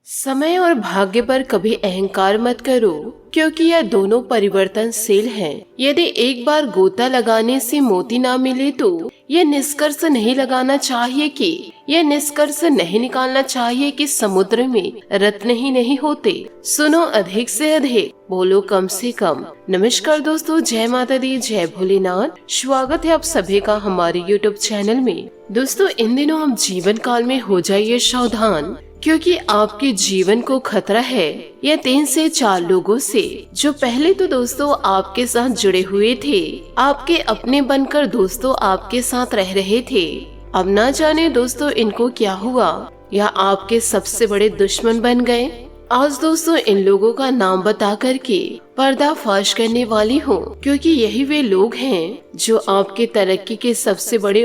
समय और भाग्य पर कभी अहंकार मत करो, क्योंकि यह दोनों परिवर्तनशील हैं। यदि एक बार गोता लगाने से मोती ना मिले तो यह निष्कर्ष नहीं लगाना चाहिए कि समुद्र में रत्न ही नहीं होते। सुनो अधिक से अधिक, बोलो कम से कम। नमस्कार दोस्तों, जय माता दी, जय भोलेनाथ। स्वागत है आप सभी का हमारे YouTube चैनल में। दोस्तों, इन दिनों हम जीवन काल में हो जाइए सावधान, क्योंकि आपके जीवन को खतरा है यह 3 से 4 लोगों से, जो पहले तो दोस्तों आपके साथ जुड़े हुए थे, आपके अपने बनकर दोस्तों आपके साथ रह रहे थे। अब ना जाने दोस्तों इनको क्या हुआ, या आपके सबसे बड़े दुश्मन बन गए। आज दोस्तों इन लोगों का नाम बता करके पर्दाफाश करने वाली हूँ, क्योंकि यही वे लोग हैं जो आपके तरक्की के सबसे बड़े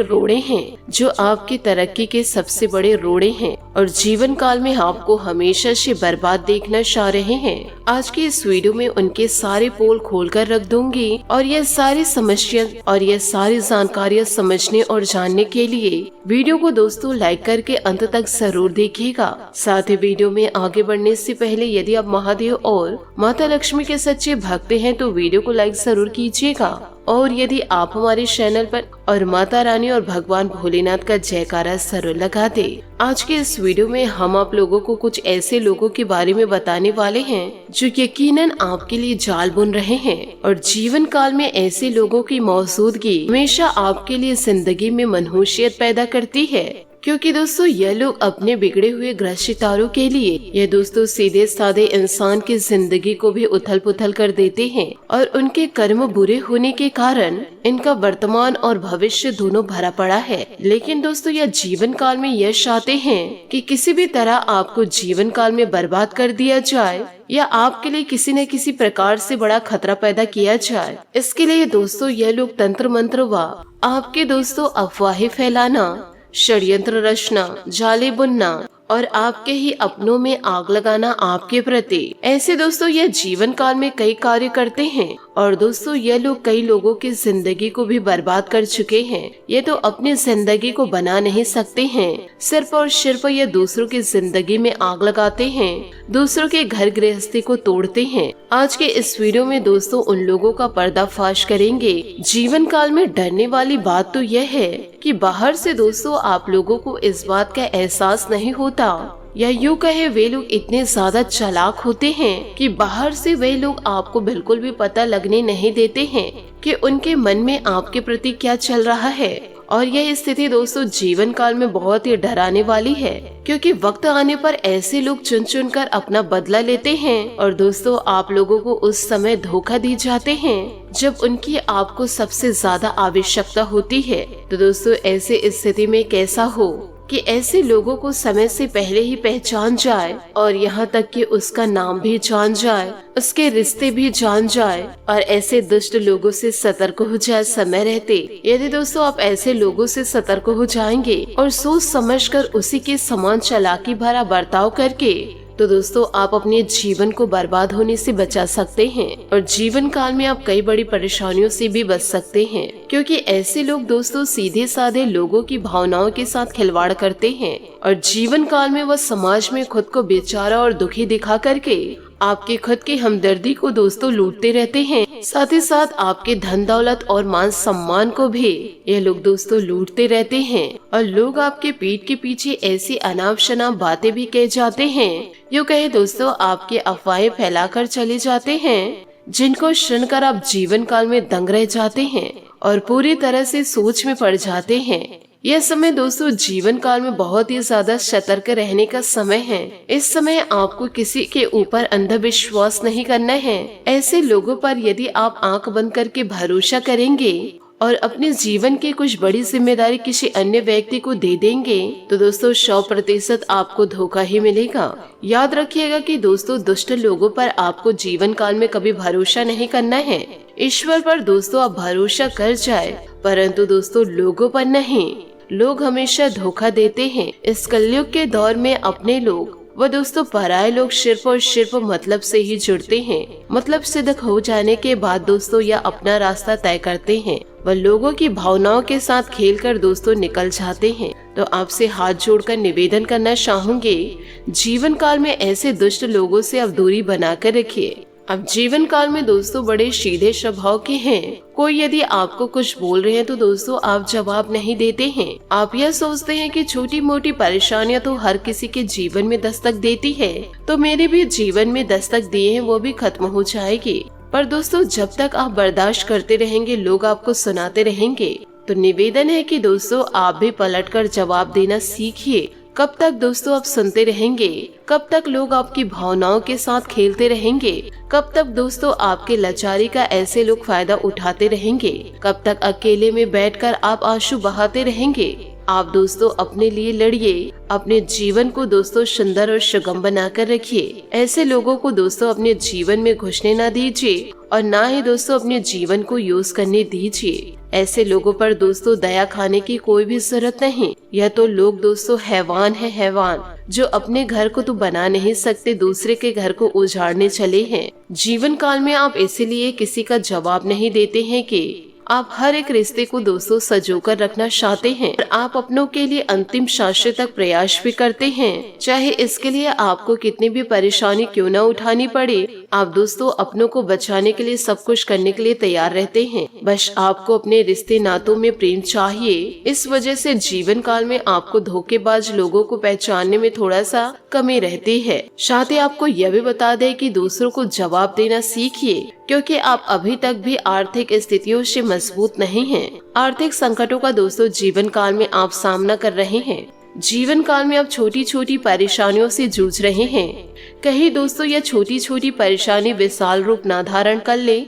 रोड़े हैं, और जीवन काल में आपको हमेशा से बर्बाद देखना चाह रहे हैं। आज की इस वीडियो में उनके सारे पोल खोल कर रख दूंगी, और यह सारी समस्या और यह सारी जानकारियाँ समझने और जानने के लिए वीडियो को दोस्तों लाइक करके अंत तक जरूर देखिएगा। साथ ही वीडियो में आगे बढ़ने से पहले यदि आप महादेव और माता लक्ष्मी के सच्चे भक्त हैं तो वीडियो को लाइक जरूर कीजिएगा, और यदि आप हमारे चैनल पर और माता रानी और भगवान भोलेनाथ का जयकारा जरूर लगा दे। आज के इस वीडियो में हम आप लोगों को कुछ ऐसे लोगों के बारे में बताने वाले हैं जो यकीनन आपके लिए जाल बुन रहे हैं, और जीवन काल में ऐसे लोगों की मौजूदगी हमेशा आपके लिए जिंदगी में मनहूसियत पैदा करती है। क्योंकि दोस्तों यह लोग अपने बिगड़े हुए ग्रह सितारों के लिए यह दोस्तों सीधे साधे इंसान की जिंदगी को भी उथल पुथल कर देते हैं, और उनके कर्म बुरे होने के कारण इनका वर्तमान और भविष्य दोनों भरा पड़ा है। लेकिन दोस्तों यह जीवन काल में यश चाहते हैं कि किसी भी तरह आपको जीवन काल में बर्बाद कर दिया जाए, या आपके लिए किसी न किसी प्रकार से बड़ा खतरा पैदा किया जाए। इसके लिए दोस्तों यह लोग तंत्र मंत्र व आपके दोस्तों अफवाहें फैलाना, षड्यंत्र रचना, जाले बुनना और आपके ही अपनों में आग लगाना आपके प्रति, ऐसे दोस्तों यह जीवन काल में कई कार्य करते हैं। और दोस्तों यह लोग कई लोगों की जिंदगी को भी बर्बाद कर चुके हैं। ये तो अपनी जिंदगी को बना नहीं सकते हैं, सिर्फ और सिर्फ यह दूसरों की जिंदगी में आग लगाते हैं, दूसरों के घर गृहस्थी को तोड़ते हैं। आज के इस वीडियो में दोस्तों उन लोगों का पर्दाफाश करेंगे। जीवन काल में डरने वाली बात तो यह है कि बाहर से दोस्तों आप लोगों को इस बात का एहसास नहीं होता, या यूँ कहे वे लोग इतने ज्यादा चालाक होते हैं कि बाहर से वे लोग आपको बिल्कुल भी पता लगने नहीं देते हैं कि उनके मन में आपके प्रति क्या चल रहा है। और यह स्थिति दोस्तों जीवन काल में बहुत ही डराने वाली है, क्योंकि वक्त आने पर ऐसे लोग चुन चुन कर अपना बदला लेते हैं, और दोस्तों आप लोगों को उस समय धोखा दी जाते हैं जब उनकी आपको सबसे ज्यादा आवश्यकता होती है। तो दोस्तों ऐसे स्थिति में कैसा हो कि ऐसे लोगों को समय से पहले ही पहचान जाए, और यहाँ तक कि उसका नाम भी जान जाए, उसके रिश्ते भी जान जाए, और ऐसे दुष्ट लोगों से सतर्क हो जाए समय रहते। यदि दोस्तों आप ऐसे लोगों से सतर्क हो जाएंगे और सोच समझकर उसी के समान चालाकी भरा बर्ताव करके, तो दोस्तों आप अपने जीवन को बर्बाद होने से बचा सकते हैं, और जीवन काल में आप कई बड़ी परेशानियों से भी बच सकते हैं। क्योंकि ऐसे लोग दोस्तों सीधे साधे लोगों की भावनाओं के साथ खिलवाड़ करते हैं, और जीवन काल में वह समाज में खुद को बेचारा और दुखी दिखा करके आपके खुद की हमदर्दी को दोस्तों लूटते रहते हैं। साथ ही साथ आपके धन दौलत और मान सम्मान को भी ये लोग दोस्तों लूटते रहते हैं, और लोग आपके पीठ के पीछे ऐसी अनाप शनाप बातें भी कह जाते हैं, यूँ कहे दोस्तों आपके अफवाहें फैलाकर चले जाते हैं, जिनको सुनकर आप जीवन काल में दंग रह जाते हैं और पूरी तरह से सोच में पड़ जाते हैं। यह समय दोस्तों जीवन काल में बहुत ही ज्यादा सतर्क रहने का समय है। इस समय आपको किसी के ऊपर अंधविश्वास नहीं करना है। ऐसे लोगों पर यदि आप आंख बंद करके भरोसा करेंगे और अपने जीवन की कुछ बड़ी जिम्मेदारी किसी अन्य व्यक्ति को दे देंगे, तो दोस्तों 100% आपको धोखा ही मिलेगा। याद रखिएगा कि दोस्तों दुष्ट लोगों पर आपको जीवन काल में कभी भरोसा नहीं करना है। ईश्वर पर दोस्तों आप भरोसा कर जाए, परंतु दोस्तों लोगों पर नहीं। लोग हमेशा धोखा देते हैं। इस कलयुग के दौर में अपने लोग वह दोस्तों पराये लोग सिर्फ और सिर्फ मतलब से ही जुड़ते हैं। मतलब सिद्ध हो जाने के बाद दोस्तों यह अपना रास्ता तय करते हैं, वह लोगों की भावनाओं के साथ खेलकर दोस्तों निकल जाते हैं। तो आपसे हाथ जोड़कर निवेदन करना चाहूंगी, जीवन काल में ऐसे दुष्ट लोगों से आप दूरी बनाकर रखिए। अब जीवन काल में दोस्तों बड़े सीधे स्वभाव के हैं। कोई यदि आपको कुछ बोल रहे हैं तो दोस्तों आप जवाब नहीं देते हैं। आप यह सोचते हैं कि छोटी मोटी परेशानियां तो हर किसी के जीवन में दस्तक देती है, तो मेरे भी जीवन में दस्तक दिए हैं वो भी खत्म हो जाएगी। पर दोस्तों जब तक आप बर्दाश्त करते रहेंगे, लोग आपको सुनाते रहेंगे, तो निवेदन है कि दोस्तों आप भी पलटकर जवाब देना सीखिए। कब तक दोस्तों आप सुनते रहेंगे? कब तक लोग आपकी भावनाओं के साथ खेलते रहेंगे? कब तक दोस्तों आपके लाचारी का ऐसे लोग फायदा उठाते रहेंगे? कब तक अकेले में बैठकर आप आंसू बहाते रहेंगे? आप दोस्तों अपने लिए लड़िए, अपने जीवन को दोस्तों सुंदर और सुगम बनाकर रखिए। ऐसे लोगों को दोस्तों अपने जीवन में घुसने ना दीजिए और ना ही दोस्तों अपने जीवन को यूज करने दीजिए। ऐसे लोगों पर दोस्तों दया खाने की कोई भी जरूरत नहीं। यह तो लोग दोस्तों हैवान है, हैवान जो अपने घर को तो बना नहीं सकते, दूसरे के घर को उजाड़ने चले हैं। जीवन काल में आप इसीलिए किसी का जवाब नहीं देते हैं कि आप हर एक रिश्ते को दोस्तों सजोकर रखना चाहते हैं और आप अपनों के लिए अंतिम सांस तक प्रयास भी करते हैं, चाहे इसके लिए आपको कितनी भी परेशानी क्यों न उठानी पड़े। आप दोस्तों अपनों को बचाने के लिए सब कुछ करने के लिए तैयार रहते हैं। बस आपको अपने रिश्ते नातों में प्रेम चाहिए। इस वजह से जीवन काल में आपको धोखेबाज लोगों को पहचानने में थोड़ा सा कमी रहती है। साथ ही आपको यह भी बता दें कि दूसरों को जवाब देना सीखिए, क्योंकि आप अभी तक भी आर्थिक स्थितियों से मजबूत नहीं हैं। आर्थिक संकटों का दोस्तों जीवन काल में आप सामना कर रहे हैं। जीवन काल में आप छोटी छोटी परेशानियों से जूझ रहे हैं। कहीं दोस्तों यह छोटी छोटी परेशानी विशाल रूप न धारण कर ले,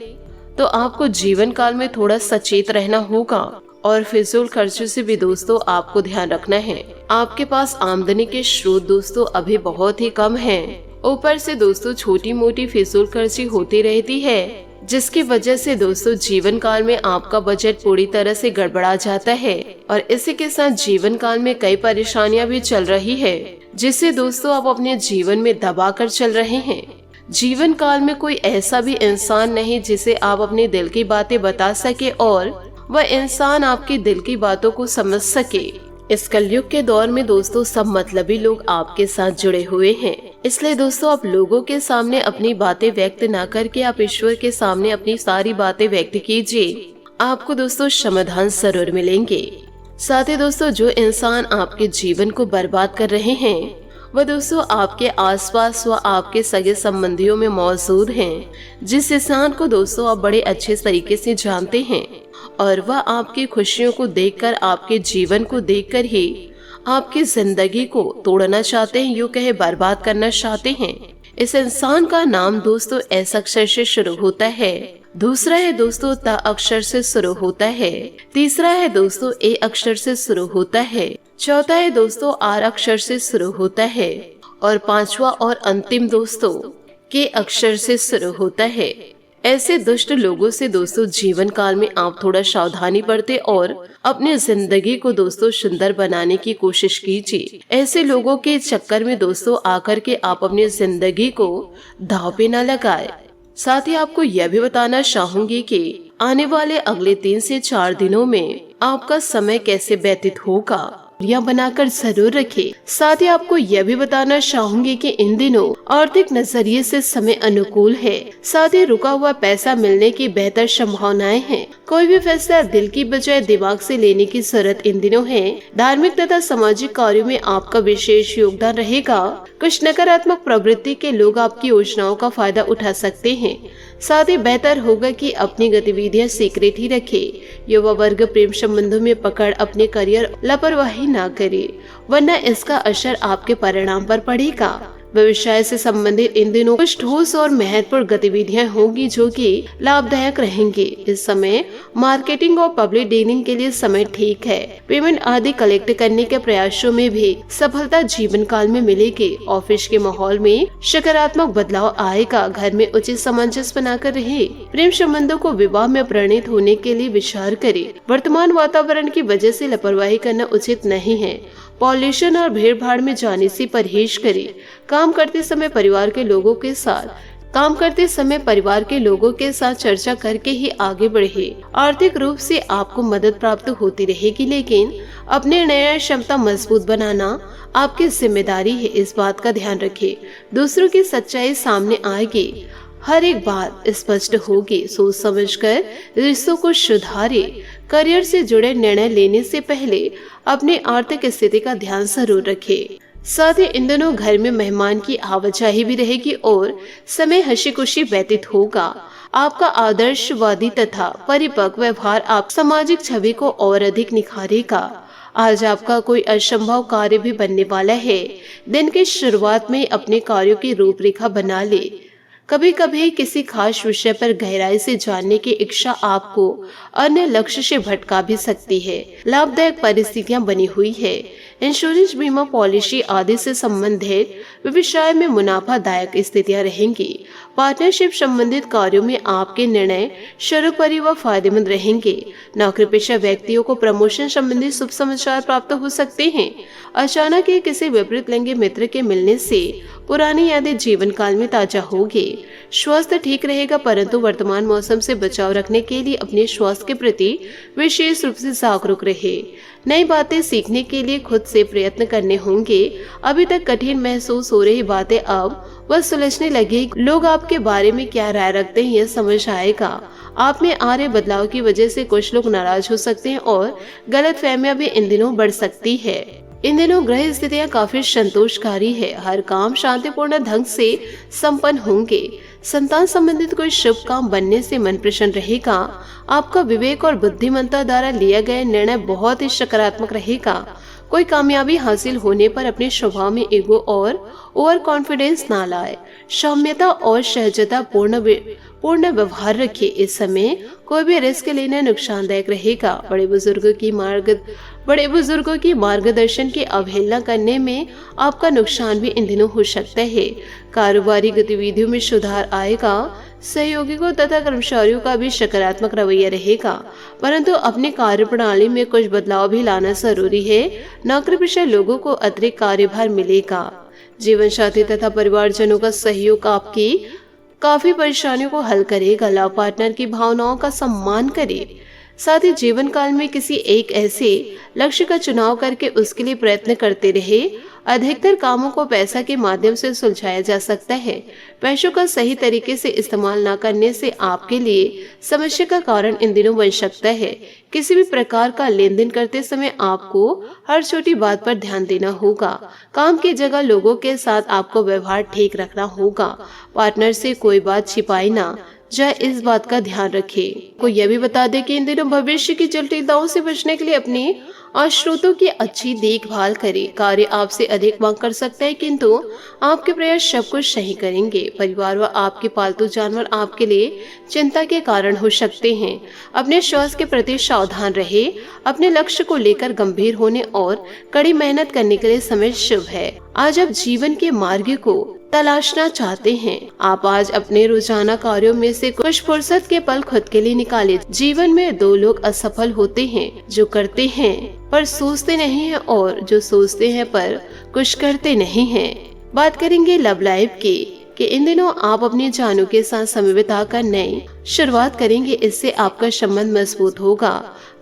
तो आपको जीवन काल में थोड़ा सचेत रहना होगा और फिजूल खर्चों से भी दोस्तों आपको ध्यान रखना है। आपके पास आमदनी के स्रोत दोस्तों अभी बहुत ही कम हैं। ऊपर से दोस्तों छोटी मोटी फिजूल खर्ची होती रहती है, जिसकी वजह से दोस्तों जीवन काल में आपका बजट पूरी तरह से गड़बड़ा जाता है और इसी के साथ जीवन काल में कई परेशानियां भी चल रही है, जिसे दोस्तों आप अपने जीवन में दबा कर चल रहे हैं। जीवन काल में कोई ऐसा भी इंसान नहीं जिसे आप अपने दिल की बातें बता सके और वह इंसान आपके दिल की बातों को समझ सके। इस कलयुग के दौर में दोस्तों सब मतलबी लोग आपके साथ जुड़े हुए हैं, इसलिए दोस्तों आप लोगों के सामने अपनी बातें व्यक्त न करके आप ईश्वर के सामने अपनी सारी बातें व्यक्त कीजिए। आपको दोस्तों समाधान जरूर मिलेंगे। साथ ही दोस्तों जो इंसान आपके जीवन को बर्बाद कर रहे हैं वह दोस्तों आपके आसपास व आपके सगे संबंधियों में मौजूद हैं, जिस इंसान को दोस्तों आप बड़े अच्छे तरीके से जानते हैं और वह आपकी खुशियों को देखकर, आपके जीवन को देखकर ही आपकी जिंदगी को तोड़ना चाहते हैं, यूँ कहे बर्बाद करना चाहते हैं। इस इंसान का नाम दोस्तों एस अक्षर से शुरू होता है, दूसरा है दोस्तों त अक्षर से शुरू होता है, तीसरा है दोस्तों ए अक्षर से शुरू होता है, चौथा है दोस्तों आर अक्षर से शुरू होता है और पांचवा और अंतिम दोस्तों के अक्षर से शुरू होता है। ऐसे दुष्ट लोगों से दोस्तों जीवन काल में आप थोड़ा सावधानी बरते और अपनी जिंदगी को दोस्तों सुंदर बनाने की कोशिश कीजिए। ऐसे लोगों के चक्कर में दोस्तों आकर के आप अपनी जिंदगी को दांव पे न लगाए। साथ ही आपको यह भी बताना चाहूंगी कि आने वाले अगले 3 से 4 दिनों में आपका समय कैसे व्यतीत होगा, यह बनाकर जरूर रखें। साथ ही आपको यह भी बताना चाहूंगी कि इन दिनों आर्थिक नजरिए से समय अनुकूल है। साथ ही रुका हुआ पैसा मिलने की बेहतर संभावनाएं हैं। कोई भी फैसला दिल की बजाय दिमाग से लेने की जरूरत इन दिनों है। धार्मिक तथा सामाजिक कार्यों में आपका विशेष योगदान रहेगा। कुछ नकारात्मक प्रवृत्ति के लोग आपकी योजनाओं का फायदा उठा सकते हैं। साथ ही बेहतर होगा कि अपनी गतिविधियां सीक्रेट ही रखें। युवा वर्ग प्रेम संबंधों में पकड़ अपने करियर लापरवाही ना करे, वरना इसका असर आपके परिणाम पर पड़ेगा। व्यवसाय से संबंधित इन दिनों कुछ ठोस और महत्वपूर्ण गतिविधियां होंगी जो कि लाभदायक रहेंगी। इस समय मार्केटिंग और पब्लिक डीलिंग के लिए समय ठीक है। पेमेंट आदि कलेक्ट करने के प्रयासों में भी सफलता जीवन काल में मिलेगी। ऑफिस के माहौल में सकारात्मक बदलाव आएगा। घर में उचित सामंजस्य बनाकर रहे। प्रेम संबंधों को विवाह में परिणत होने के लिए विचार करे। वर्तमान वातावरण की वजह से लापरवाही करना उचित नहीं है। पॉल्यूशन और भीड़ भाड़ में जाने से परहेज करें। काम करते समय परिवार के लोगों के साथ काम करते समय परिवार के लोगों के साथ चर्चा करके ही आगे बढ़े। आर्थिक रूप से आपको मदद प्राप्त होती रहेगी, लेकिन अपने निर्णय क्षमता मजबूत बनाना आपकी जिम्मेदारी है, इस बात का ध्यान रखें। दूसरों की सच्चाई सामने आएगी, हर एक बात स्पष्ट होगी। सोच समझकर रिश्तों को सुधारे। करियर से जुड़े निर्णय लेने से पहले अपनी आर्थिक स्थिति का ध्यान जरूर रखें। साथ ही इन दिनों घर में मेहमान की आवाजाही भी रहेगी और समय हंसी खुशी व्यतीत होगा। आपका आदर्शवादी तथा परिपक्व व्यवहार आप सामाजिक छवि को और अधिक निखारेगा। आज आपका कोई असंभव कार्य भी बनने वाला है। दिन की शुरुआत में अपने कार्यों की रूपरेखा बना ले। कभी कभी किसी खास विषय पर गहराई से जानने की इच्छा आपको अन्य लक्ष्य से भटका भी सकती है। लाभदायक परिस्थितियां बनी हुई है। इंश्योरेंस, बीमा पॉलिसी आदि से संबंधित व्यवसाय में मुनाफादायक स्थितियां रहेंगी। पार्टनरशिप संबंधित कार्यों में आपके निर्णय सर्वोपरि व फायदेमंद रहेंगे। नौकरी पेशा व्यक्तियों को प्रमोशन संबंधी शुभ समाचार प्राप्त हो सकते हैं। अचानक ही किसी विपरीत लिंगी मित्र के मिलने से पुरानी यादें जीवन काल में ताजा होगी। स्वास्थ्य ठीक रहेगा, परंतु वर्तमान मौसम से बचाव रखने के लिए अपने स्वास्थ्य के प्रति विशेष रूप से जागरूक रहे। नई बातें सीखने के लिए खुद से प्रयत्न करने होंगे। अभी तक कठिन महसूस हो रही बातें अब वह सुलझने लगी। लोग आपके बारे में क्या राय रखते हैं यह समझ आएगा। आप में आ रहे बदलाव की वजह से कुछ लोग नाराज हो सकते हैं और गलतफहमियां भी इन दिनों बढ़ सकती है। इन दिनों ग्रह स्थितियां काफी संतोषकारी है। हर काम शांतिपूर्ण ढंग से संपन्न होंगे। संतान संबंधित कोई शुभ काम बनने से मन प्रसन्न रहेगा। आपका विवेक और बुद्धिमत्ता द्वारा लिया गया निर्णय बहुत ही सकारात्मक रहेगा। कोई कामयाबी हासिल होने पर अपने स्वभाव में ईगो और ओवर कॉन्फिडेंस ना लाए। सौम्यता और सहजता पूर्ण व्यवहार रखिए। इस समय कोई भी रिस्क लेना नुकसानदायक रहेगा। बड़े बुजुर्गों की मार्गदर्शन की अवहेलना करने में आपका नुकसान भी इन दिनों हो सकता है। कारोबारी गतिविधियों में सुधार आएगा। सहयोगियों तथा कर्मचारियों का भी सकारात्मक रवैया रहेगा, परंतु अपनी कार्य प्रणाली में कुछ बदलाव भी लाना जरूरी है। नौकरी पेशा लोगों को अतिरिक्त कार्यभार मिलेगा। जीवन साथी तथा परिवारजनों का सहयोग आपकी काफी परेशानियों को हल करेगा। लव पार्टनर की भावनाओं का सम्मान करें। साथ ही जीवन काल में किसी एक ऐसे लक्ष्य का चुनाव करके उसके लिए प्रयत्न करते रहे। अधिकतर कामों को पैसा के माध्यम से सुलझाया जा सकता है। पैसों का सही तरीके से इस्तेमाल न करने से आपके लिए समस्या का कारण इन दिनों बन सकता है। किसी भी प्रकार का लेन देन करते समय आपको हर छोटी बात पर ध्यान देना होगा। काम की जगह लोगों के साथ आपको व्यवहार ठीक रखना होगा। पार्टनर से कोई बात छिपाई ना जाए, इस बात का ध्यान रखें। को यह भी बता दें कि इन दिनों भविष्य की जटिलताओं से बचने के लिए अपनी स्रोतों की अच्छी देखभाल करें। कार्य आपसे अधिक मांग कर सकता है, किंतु आपके प्रयास सब कुछ सही करेंगे। परिवार व आपके पालतू जानवर आपके लिए चिंता के कारण हो सकते हैं। अपने स्वास्थ्य के प्रति सावधान रहे। अपने लक्ष्य को लेकर गंभीर होने और कड़ी मेहनत करने के लिए समय शुभ है। आज आप जीवन के मार्ग को तलाशना चाहते हैं। आप आज अपने रोजाना कार्यों में से कुछ फुर्सत के पल खुद के लिए निकालें। जीवन में दो लोग असफल होते हैं, जो करते हैं पर सोचते नहीं हैं और जो सोचते हैं पर कुछ करते नहीं हैं। बात करेंगे लव लाइफ की कि इन दिनों आप अपने जानू के साथ समय बिताकर नई शुरुआत करेंगे। इससे आपका संबंध मजबूत होगा।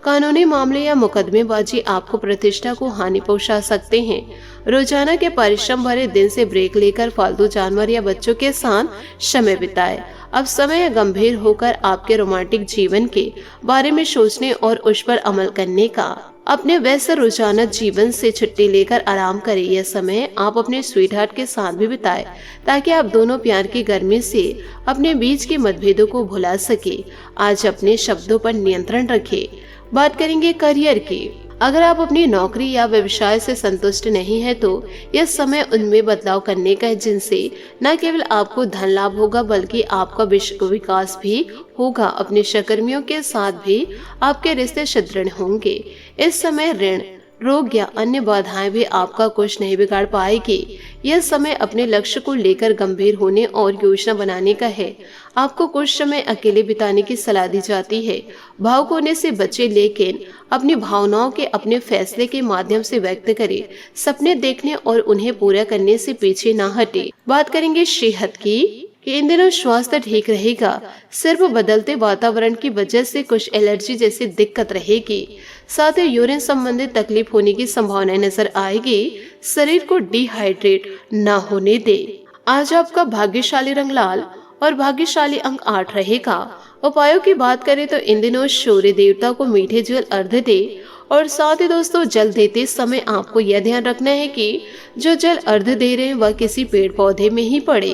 कानूनी मामले या मुकदमेबाजी आपको प्रतिष्ठा को हानि पहुंचा सकते हैं। रोजाना के परिश्रम भरे दिन से ब्रेक लेकर फालतू जानवर या बच्चों के साथ समय बिताएं। अब समय गंभीर होकर आपके रोमांटिक जीवन के बारे में सोचने और उस पर अमल करने का। अपने व्यस्त रोजाना जीवन से छुट्टी लेकर आराम करें। यह समय आप अपने स्वीटहार्ट के साथ भी बिताएं, ताकि आप दोनों प्यार की गर्मी से अपने बीच के मतभेदों को भुला सके। आज अपने शब्दों पर नियंत्रण रखें। बात करेंगे करियर की। अगर आप अपनी नौकरी या व्यवसाय से संतुष्ट नहीं है तो यह समय उनमें बदलाव करने का है, जिनसे न केवल आपको धन लाभ होगा बल्कि आपका विकास भी होगा। अपने सहकर्मियों के साथ भी आपके रिश्ते सुदृढ़ होंगे। इस समय ऋण, रोग या अन्य बाधाएं भी आपका कुछ नहीं बिगाड़ पाएगी। यह समय अपने लक्ष्य को लेकर गंभीर होने और योजना बनाने का है। आपको कुछ समय अकेले बिताने की सलाह दी जाती है। भावुक होने से बचे, लेकिन अपनी भावनाओं के अपने फैसले के माध्यम से व्यक्त करें। सपने देखने और उन्हें पूरा करने से पीछे ना हटे। बात करेंगे सेहत की कि इन दिनों स्वास्थ्य ठीक रहेगा, सिर्फ बदलते वातावरण की वजह से कुछ एलर्जी जैसी दिक्कत रहेगी। साथ ही यूरिन संबंधित तकलीफ होने की संभावना नजर आएगी। शरीर को डिहाइड्रेट न होने दे। आज आपका भाग्यशाली रंग लाल और भाग्यशाली अंक 8 रहेगा। उपायों की बात करें तो इन दिनों सूर्य देवता को मीठे जल अर्घ्य दे और साथ ही दोस्तों जल देते समय आपको यह ध्यान रखना है कि जो जल अर्घ्य दे रहे हैं वह किसी पेड़ पौधे में ही पड़े।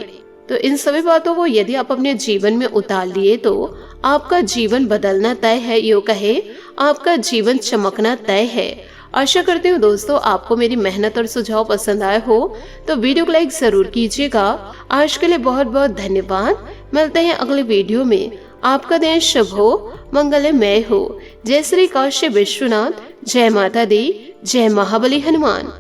तो इन सभी बातों को यदि आप अपने जीवन में उतार लिए तो आपका जीवन बदलना तय है, यूं कहे आपका जीवन चमकना तय है। आशा करती हूँ दोस्तों आपको मेरी मेहनत और सुझाव पसंद आए हो, तो वीडियो को लाइक जरूर कीजिएगा। आज के लिए बहुत बहुत धन्यवाद। मिलते हैं अगले वीडियो में। आपका दिन शुभ हो, मंगलमय हो। जय श्री काशी विश्वनाथ, जय माता दी, जय महाबली हनुमान।